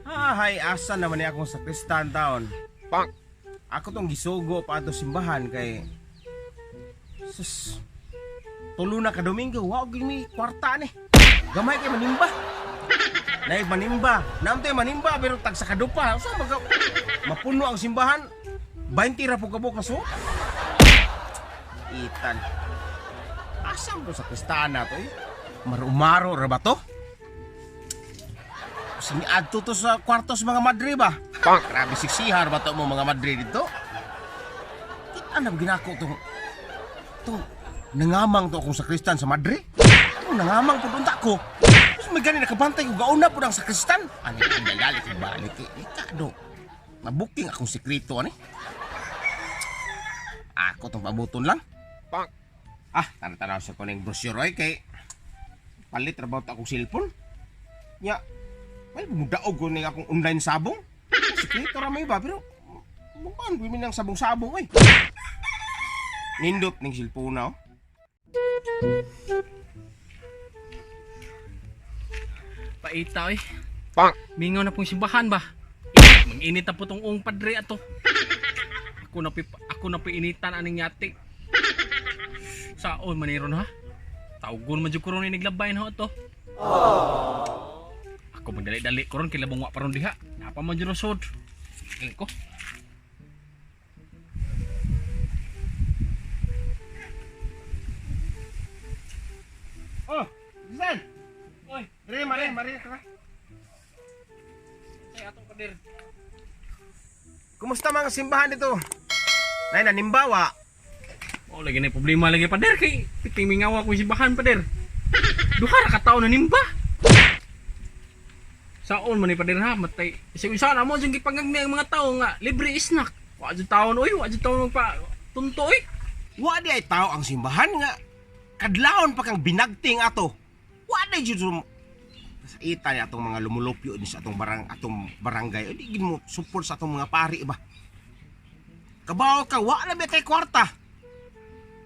Hay, asa naman niya akong sakristan taon. Pang. Ako tong gisugo pa ato simbahan kay sus. Tulo na ka Domingo, wow gini kwarta ni. Gamay kay manimba. Nay manimba, namte manimba pero tag sa kadupa. Usa maga mapuno ang simbahan. 20 ra po kabuk kaso. Itan. Asam ko sa kristana to eh. Marumaro ra ba to? Sini adto to sa kwartos mga madre ba? Pang. Grabe siksihar ba to mo mga madre dito? Ano ginako to nangamang to akong sakristan sa madre? To nangamang po dunta ko. Mas may gani nakabantay ko gauna po ng sakristan. Ano yung nagali ko balik ikado. Mabuking akong sekreto ani. Ako tong pabuton lang. Pang. Tanaw sa kuning brochure oy kay palit ra ba ta akong cellphone? Nya, may mudaog ko ni akong online sabong. Sekreto ra may ba pero bukan ko minang sabong-sabong oy. Nindot ning cellphone na oh. Paita eh. Pang. Mingaw na pong simbahan ba? Mag-init na po tong ung padre ato. Ako na initan aning yati. Saon maniron ha? Tawgon man jud ko ron ni naglabay na ho to. Ako magdali-dali ko ron kilabong wa paron diha. Napa man jud rosod. Ko. Oh, Zan. Oy, Mari ka. ay atong pader. Kumusta mga simbahan dito? Nay nanimbawa. Oh, lagi na problema lagi pader kay piting mingawa ko simbahan pader. Duha ra ka tawo na nimba. Saon man ni pader ha matay. Isa na mo jung gipangagni ang mga tawo nga libre snack. Wa jud taon oy, wa jud taon magpa tunto oy. Wa di ay tao ang simbahan nga. Kadlawon pa kang binagting ato. Wa di jud sa ita ni atong mga lumulupyo ni sa atong barangay. Di gid mo support sa atong mga pari ba. Kabaw ka wa na betay kwarta.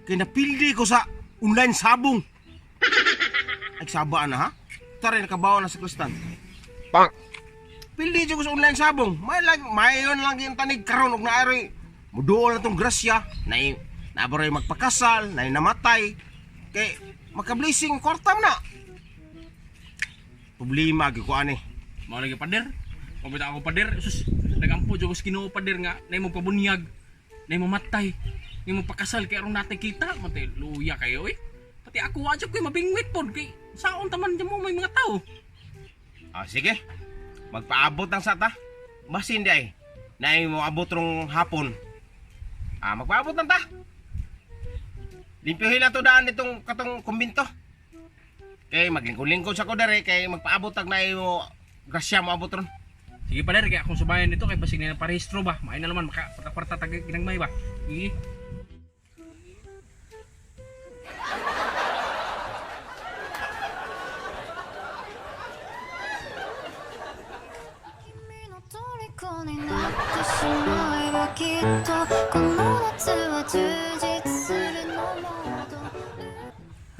Kay napildi ko sa online sabong. Ay sabaan na ha. Tara na kabaw na sa kristan. Pang. Pildi jud ko sa online sabong. Mayon lang yung tanig karon og naari. Muduol na tong grasya. Nabaroy magpakasal, namatay. Kay maka-blessing kwartam na. Problema gyud ko ani. Mao lagi pader. Pabita ako pader, sus nagampo jud ko sa Ginoo pader nga nay mo pabunyag, nay mo matay, nay mo pakasal kay aron natin kita, matay luya kayo eh. Pati ako wa jud koy mabingwit pod kay saon taman jud mo may mga tao. Sige. Magpaabot ang sata. Basin di ay. Nay mo abot rong hapon. Magpaabot lang ta. Limpyohin na to daan itong katong kumbinto. Kay maglingkod-lingkod sa ko dere kay magpaabot tag na mo grasya mo abot ron. Sige pader kay akong subayan dito kay basig na parehistro ba. May na naman maka tag ginagmay ba. Sige.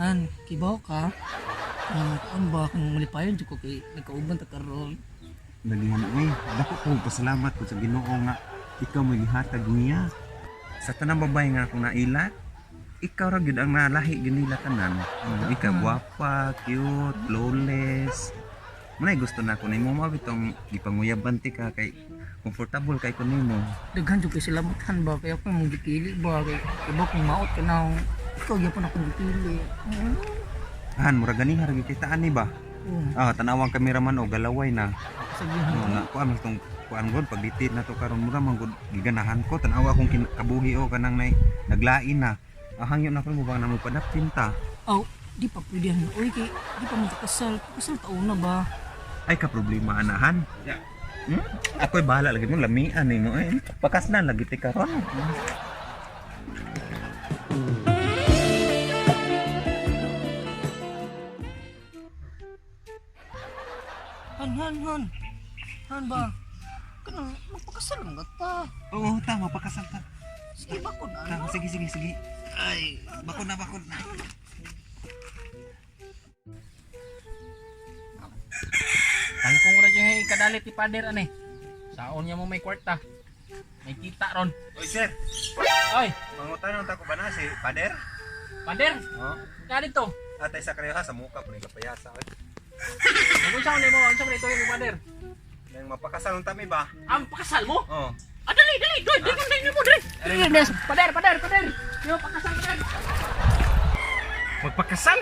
Han, kibaw ka? Ano ba kung malipayon dyan ko kay nagkauban ta karon? Dalihan dako ko pasalamat ko sa Ginoo nga ikaw mo gihatag niya. Sa tanang babae nga akong naila, ikaw ra gyud ang nalahi ginila tanan. Ikaw gwapa, cute, flawless. Manay gusto na ko nimo mo bitong gipanguyaban ti ka kay comfortable kay ko nimo. Daghan jud kay salamatan ba kay ako mong gipili ba kay kibaw kung maot ka na ikaw gyapon akong gipili. Han mura gani harag kitaan ni ba? Tanawang kameraman o galaway na. Sabihan Ano na ko ang tong kuan god pagditit na to karon mura man gud giganahan ko tanawa akong kabuhi o kanang nay naglain na. Hangyo na ko mo ba na mo padapin ta. Aw, di pa pwede han. Oy kay di pa mo kasal. Kasal taon na ba? Ay ka problema anahan. Yeah. Ako'y bahala lagi mo lamian ni mo eh. Pakas na lagi ti karon. Han ba? Kanang magpakasal nga ta. Oo, tama pakasal ta. Sige ba ko na? Tama, sige. Ay, bakod na. Tangkong ra jay kadalit ti pader ani. Saon niya mo may kwarta. May kita ron. Oy sir, Oy, mangutan ta ko ba na si Pader? pader. Oh, Ka dito. atay sa kareha sa muka po ni kapayasa. Kung saan mo, unsa man ito yung pader? Nang mapakasalon tami ba? Ang pakasal mo? Oh. Ah, dali, doy, dali mo, dali. Dali, pader. Yo, pakasal, pader. Magpakasal?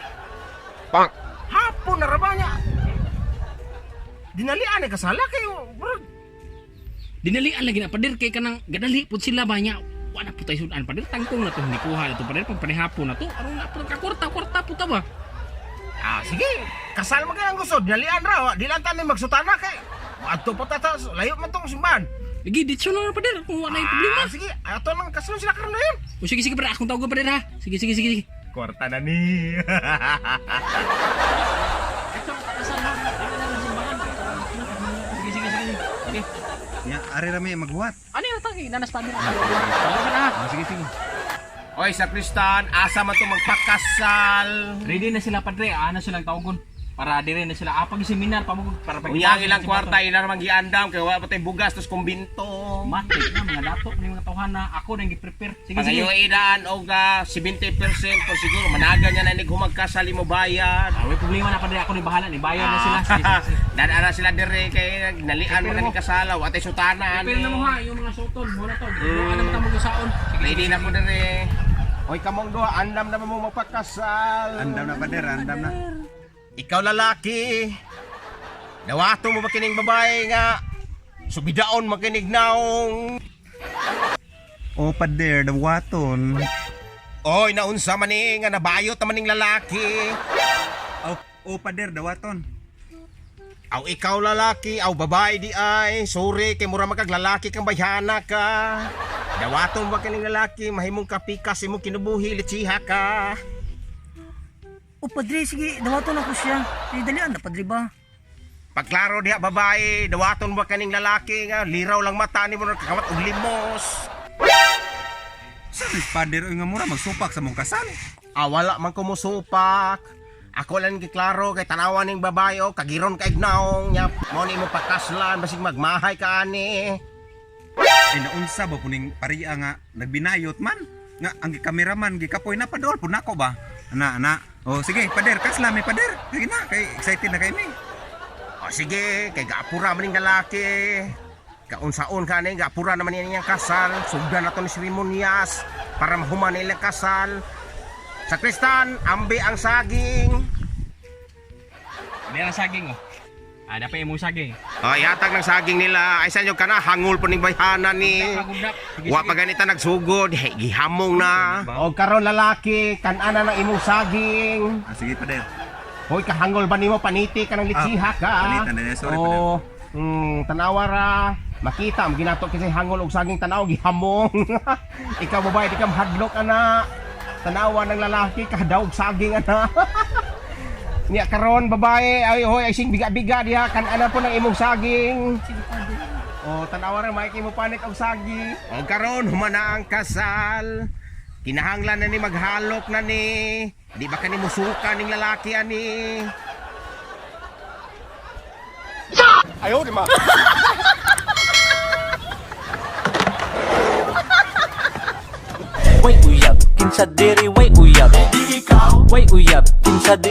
Pang. Hapon na raba niya. Dinalian ay kasala kayo, bro. Dinalian lagi na pader kay kanang gadali pud sila ba nya. Wala po tayo sudan pader tangkong na to ni kuha ito pader pag panihapon na to. Aron na po ka kwarta po ta ba? Ah, sige. Kasal mo kayang gusto. Dinalian raw. Di lang tayo magsutana kay. Ato pa tata. Layo man tong simbahan. Lagi dito na pader kung wala yung problema. Ah, sige. Ato lang kasal sila karon na yun. O sige pader akong tawag pader ha. Sige. Kwarta na ni. Ito pakasal ha. Sige. Okay. Ya, ari rami maghuwat. Ano yung tangi? Nanas pader. Tawag ka na ha. Sige. Oy, sa Kristan, asa man to magpakasal. Ready na sila padre, ana silang tawagon. Para dire na sila apag seminar pamugod para pag Unyang ilang kwarta, ina naman giandam. Kaya wala pa tayo bugas, tos kumbinto. matik na mga dato ni mga tawhana ako nang gi-prepare. Sige. Pangayo idaan o 70% po siguro. Managa niya na humagkasal mo bayad. May problema na padre ako ni bahala ni bayan na sila. Sige. Dadaan na sila dire kay nalian mo kani kasalaw at sutanan. Pero na mo ha, yung mga soton, muna to. Ano mo tamo saon? Ready na po dire. Oy kamong duha, andam na mo magpakasal. Andam na Pader, andam na. Ikaw lalaki. Dawato mo ba kining babae nga subidaon makinig naong. Oh Pader, dawaton. Oy naunsa man ni nga nabayot man ning lalaki. Oh Pader, dawaton. Aw ikaw lalaki, aw babae di ay. Sorry kay mura magaglalaki kang bayhana ka. Dawaton ba kining lalaki mahimong kapikas imong kinubuhi litsiha ka. O padre, sige, dawaton ako siya. Dalian na padre ba? Pagklaro diha babae, dawaton ba kaning lalaki nga liraw lang mata ni mo kakawat og limos. Sabi Pader, oy nga mura magsupak sa mong kasal. Wala man ko musupak. Ako lang giklaro kay tanawan ning babae o kagiron ka ignaong nya mo ni mo pakaslan basig magmahay ka ani. Ay naunsa ba puning pariya nga nagbinayot man? Nga ang kameraman gikapoy na padol pud nako ba? Ana. Oh sige, Pader, kaslami Pader. Sige na, kay excited na kay mi. O sige, kay gaapura man ning lalaki. Kaunsaon ka ni gaapura naman niyang kasal. Sugdan na to ni seremonyas para mahuman nila kasal. Sa Kristan, ambi ang saging. Hindi na saging oh. Dapat yung saging. Yatag ng saging nila. Ay sanyo ka na, hangul po ning bayhana ni. Pagudap. Wa pa ganita nagsugod, gihamong na. O karon lalaki, kan-ana ng imong saging. Sige Pader. Hoy kahangol ba nimo paniti ka ng litsiha ka? panitan na, sorry, Oo. Tanawa ra. Makita mo ginato kasi hangol og saging tanaw gihamong. Ikaw babae di ka mahadlok ana. Tanawa ng lalaki kahadawg saging ana. Niya karon babae ay hoy ay sing biga-biga diha kan-ana po ng imong saging. Sige padre. Tanawa ra may mo panik og sagi. O karon humana ang kasal. Kinahanglan na ni maghalok na ni. Di ba kani musuka ning lalaki ani? Ayaw di ma. Way uyab, kinsa diri way uyab. Di ikaw. Way uyab, kinsa diri.